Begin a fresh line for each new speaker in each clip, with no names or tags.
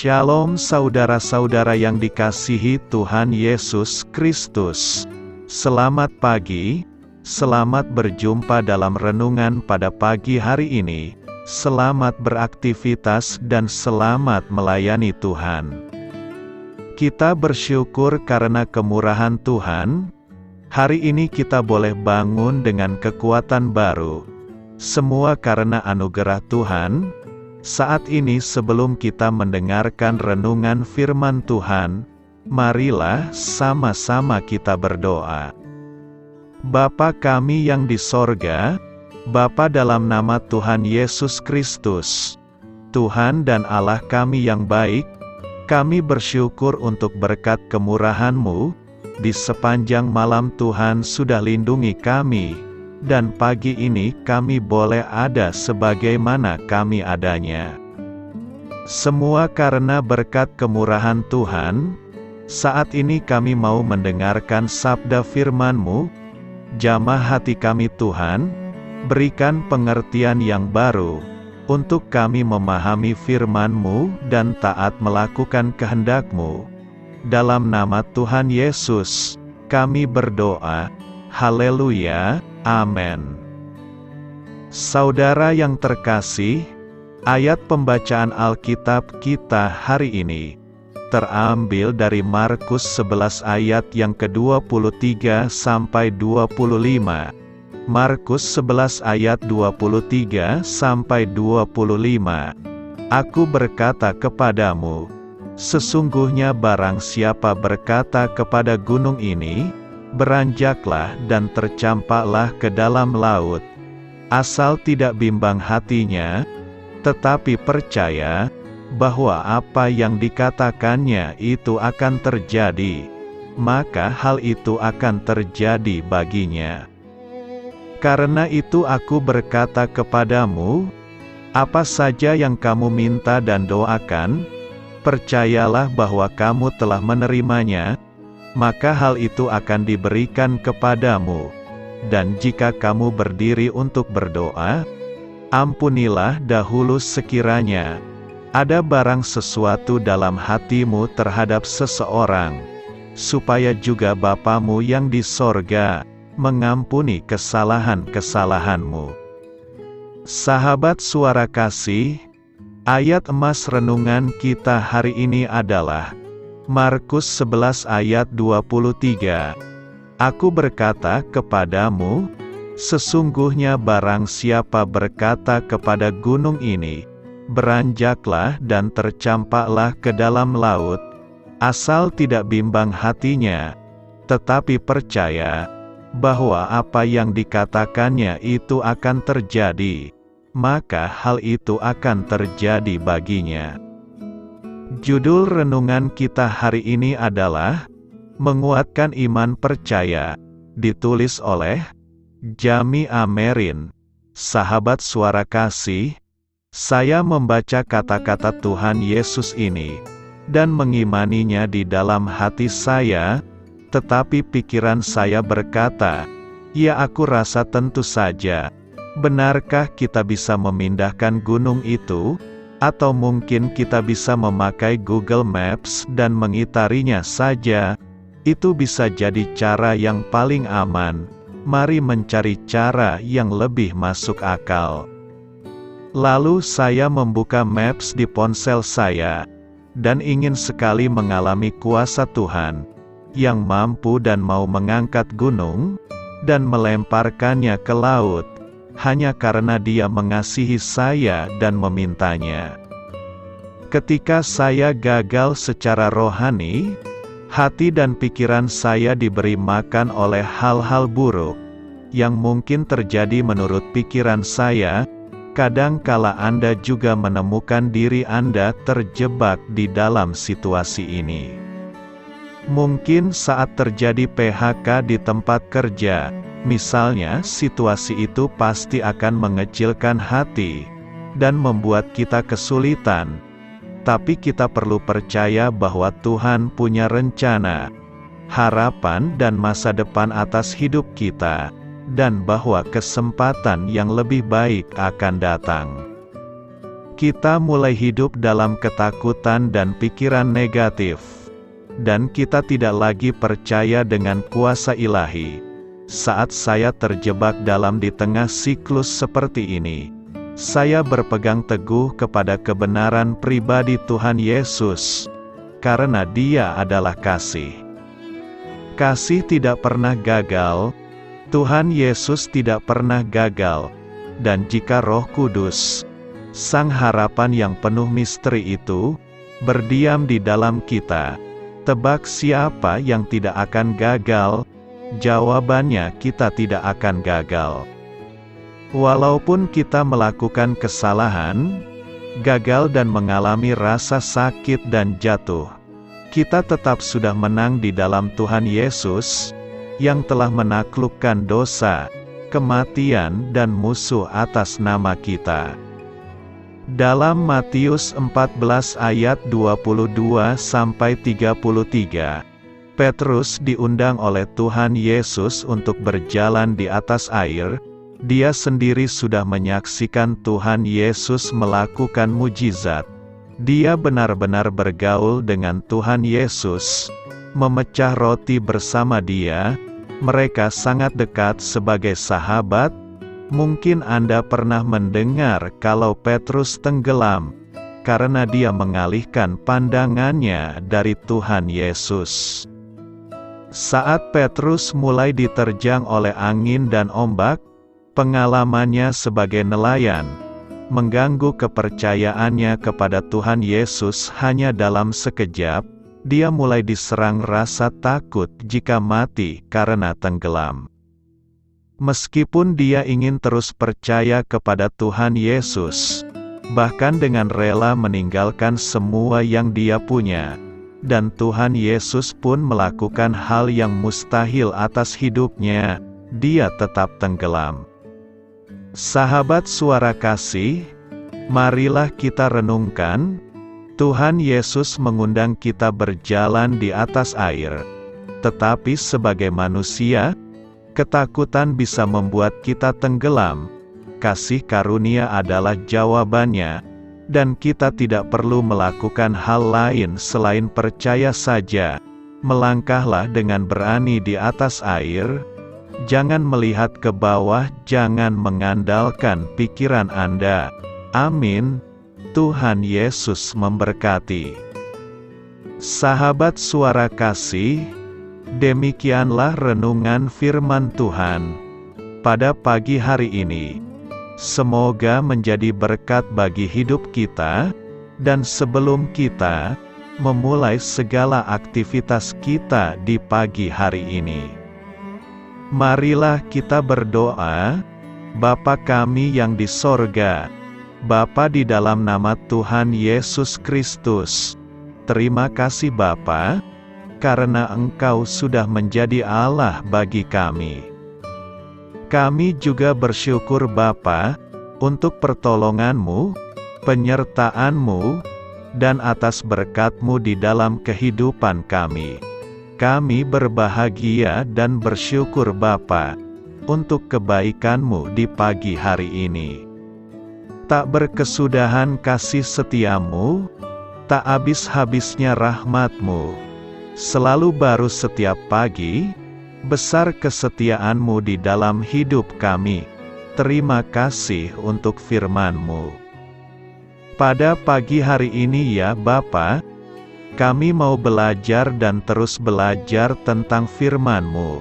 Shalom saudara-saudara yang dikasihi Tuhan Yesus Kristus. Selamat pagi, selamat berjumpa dalam renungan pada pagi hari ini. Selamat beraktivitas dan selamat melayani Tuhan. Kita bersyukur karena kemurahan Tuhan. Hari ini kita boleh bangun dengan kekuatan baru. Semua karena anugerah Tuhan. Saat ini sebelum kita mendengarkan renungan firman Tuhan, marilah sama-sama kita berdoa. Bapa kami yang di sorga, Bapa dalam nama Tuhan Yesus Kristus, Tuhan dan Allah kami yang baik, kami bersyukur untuk berkat kemurahan-Mu, di sepanjang malam Tuhan sudah lindungi kami, dan pagi ini kami boleh ada sebagaimana kami adanya. Semua karena berkat kemurahan Tuhan. Saat ini kami mau mendengarkan sabda firman-Mu. Jamah hati kami Tuhan, berikan pengertian yang baru, untuk kami memahami firman-Mu dan taat melakukan kehendak-Mu. Dalam nama Tuhan Yesus, kami berdoa. Haleluya. Amin. Saudara yang terkasih, ayat pembacaan Alkitab kita hari ini terambil dari Markus 11 ayat yang ke-23 sampai 25. Markus 11 ayat 23 sampai 25. Aku berkata kepadamu, sesungguhnya barang siapa berkata kepada gunung ini, beranjaklah dan tercampaklah ke dalam laut, asal tidak bimbang hatinya, tetapi percaya bahwa apa yang dikatakannya itu akan terjadi, maka hal itu akan terjadi baginya. Karena itu aku berkata kepadamu, apa saja yang kamu minta dan doakan, percayalah bahwa kamu telah menerimanya, maka hal itu akan diberikan kepadamu. Dan jika kamu berdiri untuk berdoa, ampunilah dahulu sekiranya ada barang sesuatu dalam hatimu terhadap seseorang, supaya juga Bapamu yang di sorga mengampuni kesalahan-kesalahanmu. Sahabat suara kasih, ayat emas renungan kita hari ini adalah Markus 11 ayat 23. Aku berkata kepadamu, sesungguhnya barang siapa berkata kepada gunung ini, beranjaklah dan tercampaklah ke dalam laut, asal tidak bimbang hatinya, tetapi percaya bahwa apa yang dikatakannya itu akan terjadi, maka hal itu akan terjadi baginya. Judul renungan kita hari ini adalah Menguatkan Iman Percaya, ditulis oleh Jami Amerin. Sahabat suara kasih, saya membaca kata-kata Tuhan Yesus ini, dan mengimaninya di dalam hati saya, tetapi pikiran saya berkata, ya aku rasa tentu saja, benarkah kita bisa memindahkan gunung itu? Atau mungkin kita bisa memakai Google Maps dan mengitarinya saja. Itu bisa jadi cara yang paling aman. Mari mencari cara yang lebih masuk akal. Lalu saya membuka Maps di ponsel saya, dan ingin sekali mengalami kuasa Tuhan, yang mampu dan mau mengangkat gunung, dan melemparkannya ke laut, hanya karena Dia mengasihi saya dan memintanya. Ketika saya gagal secara rohani, hati dan pikiran saya diberi makan oleh hal-hal buruk, yang mungkin terjadi menurut pikiran saya. Kadangkala Anda juga menemukan diri Anda terjebak di dalam situasi ini. Mungkin saat terjadi PHK di tempat kerja, misalnya, situasi itu pasti akan mengecilkan hati, dan membuat kita kesulitan. Tapi kita perlu percaya bahwa Tuhan punya rencana, harapan dan masa depan atas hidup kita, dan bahwa kesempatan yang lebih baik akan datang. Kita mulai hidup dalam ketakutan dan pikiran negatif. Dan kita tidak lagi percaya dengan kuasa ilahi. Saat saya terjebak di tengah siklus seperti ini, saya berpegang teguh kepada kebenaran pribadi Tuhan Yesus, karena Dia adalah kasih. Kasih tidak pernah gagal, Tuhan Yesus tidak pernah gagal, dan jika Roh Kudus, Sang Harapan yang penuh misteri itu, berdiam di dalam kita, tebak siapa yang tidak akan gagal? Jawabannya, kita tidak akan gagal. Walaupun kita melakukan kesalahan, gagal dan mengalami rasa sakit dan jatuh, kita tetap sudah menang di dalam Tuhan Yesus, yang telah menaklukkan dosa, kematian dan musuh atas nama kita. Dalam Matius 14 ayat 22-33, Petrus diundang oleh Tuhan Yesus untuk berjalan di atas air. Dia sendiri sudah menyaksikan Tuhan Yesus melakukan mujizat. Dia benar-benar bergaul dengan Tuhan Yesus, memecah roti bersama Dia. Mereka sangat dekat sebagai sahabat. Mungkin Anda pernah mendengar kalau Petrus tenggelam, karena dia mengalihkan pandangannya dari Tuhan Yesus. Saat Petrus mulai diterjang oleh angin dan ombak, pengalamannya sebagai nelayan mengganggu kepercayaannya kepada Tuhan Yesus. Hanya dalam sekejap, dia mulai diserang rasa takut jika mati karena tenggelam. Meskipun dia ingin terus percaya kepada Tuhan Yesus, bahkan dengan rela meninggalkan semua yang dia punya, dan Tuhan Yesus pun melakukan hal yang mustahil atas hidupnya, dia tetap tenggelam. Sahabat Suara Kasih, marilah kita renungkan, Tuhan Yesus mengundang kita berjalan di atas air. Tetapi sebagai manusia, ketakutan bisa membuat kita tenggelam. Kasih karunia adalah jawabannya, dan kita tidak perlu melakukan hal lain selain percaya saja. Melangkahlah dengan berani di atas air. Jangan melihat ke bawah, jangan mengandalkan pikiran Anda. Amin. Tuhan Yesus memberkati. Sahabat Suara Kasih, demikianlah renungan firman Tuhan pada pagi hari ini. Semoga menjadi berkat bagi hidup kita, dan sebelum kita memulai segala aktivitas kita di pagi hari ini, marilah kita berdoa. Bapa kami yang di sorga, Bapa, di dalam nama Tuhan Yesus Kristus, terima kasih Bapa, karena Engkau sudah menjadi Allah bagi kami. Kami juga bersyukur Bapa, untuk pertolongan-Mu, penyertaan-Mu, dan atas berkat-Mu di dalam kehidupan kami. Kami berbahagia dan bersyukur Bapa, untuk kebaikan-Mu di pagi hari ini. Tak berkesudahan kasih setia-Mu, tak habis-habisnya rahmat-Mu, selalu baru setiap pagi. Besar kesetiaan-Mu di dalam hidup kami. Terima kasih untuk firman-Mu. Pada pagi hari ini ya Bapa, kami mau belajar dan terus belajar tentang firman-Mu.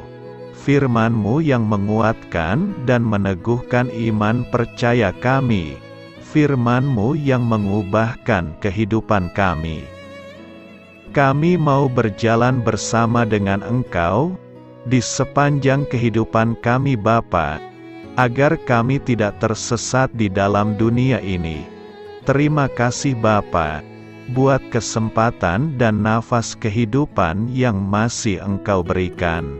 Firman-Mu yang menguatkan dan meneguhkan iman percaya kami. Firman-Mu yang mengubahkan kehidupan kami. Kami mau berjalan bersama dengan Engkau di sepanjang kehidupan kami Bapa, agar kami tidak tersesat di dalam dunia ini. Terima kasih Bapa, buat kesempatan dan nafas kehidupan yang masih Engkau berikan.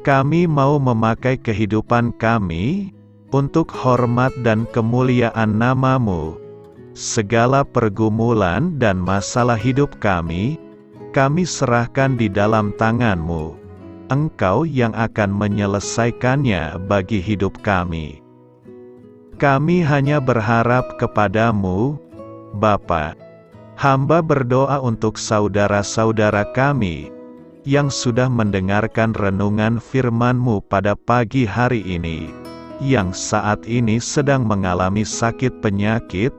Kami mau memakai kehidupan kami untuk hormat dan kemuliaan nama-Mu. Segala pergumulan dan masalah hidup kami serahkan di dalam tangan-Mu. Engkau yang akan menyelesaikannya bagi hidup kami. Kami hanya berharap kepadamu, Bapa. Hamba berdoa untuk saudara-saudara kami, yang sudah mendengarkan renungan firman-Mu pada pagi hari ini, yang saat ini sedang mengalami sakit penyakit,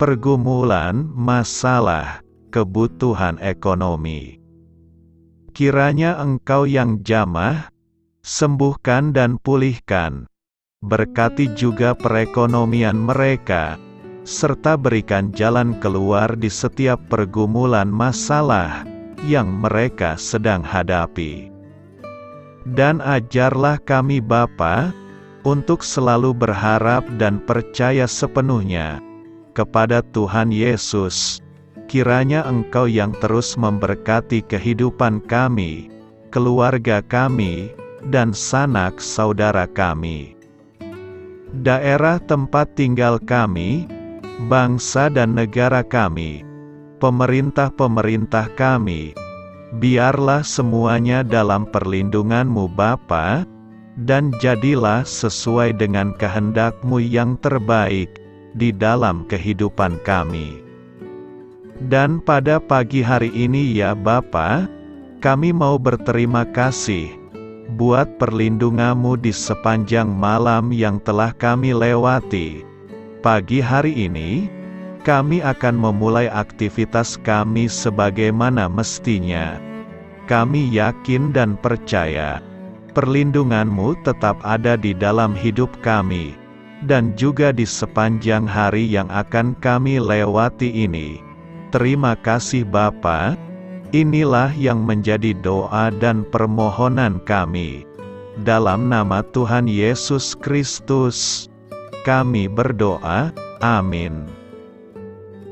pergumulan, masalah, kebutuhan ekonomi. Kiranya Engkau yang jamah, sembuhkan dan pulihkan. Berkati juga perekonomian mereka, serta berikan jalan keluar di setiap pergumulan masalah yang mereka sedang hadapi. Dan ajarlah kami Bapa, untuk selalu berharap dan percaya sepenuhnya kepada Tuhan Yesus. Kiranya Engkau yang terus memberkati kehidupan kami, keluarga kami, dan sanak saudara kami. Daerah tempat tinggal kami, bangsa dan negara kami, pemerintah-pemerintah kami, biarlah semuanya dalam perlindungan-Mu Bapa, dan jadilah sesuai dengan kehendak-Mu yang terbaik di dalam kehidupan kami. Dan pada pagi hari ini ya Bapa, kami mau berterima kasih buat perlindungan-Mu di sepanjang malam yang telah kami lewati. Pagi hari ini, kami akan memulai aktivitas kami sebagaimana mestinya. Kami yakin dan percaya, perlindungan-Mu tetap ada di dalam hidup kami, dan juga di sepanjang hari yang akan kami lewati ini. Terima kasih Bapa. Inilah yang menjadi doa dan permohonan kami. Dalam nama Tuhan Yesus Kristus, kami berdoa. Amin.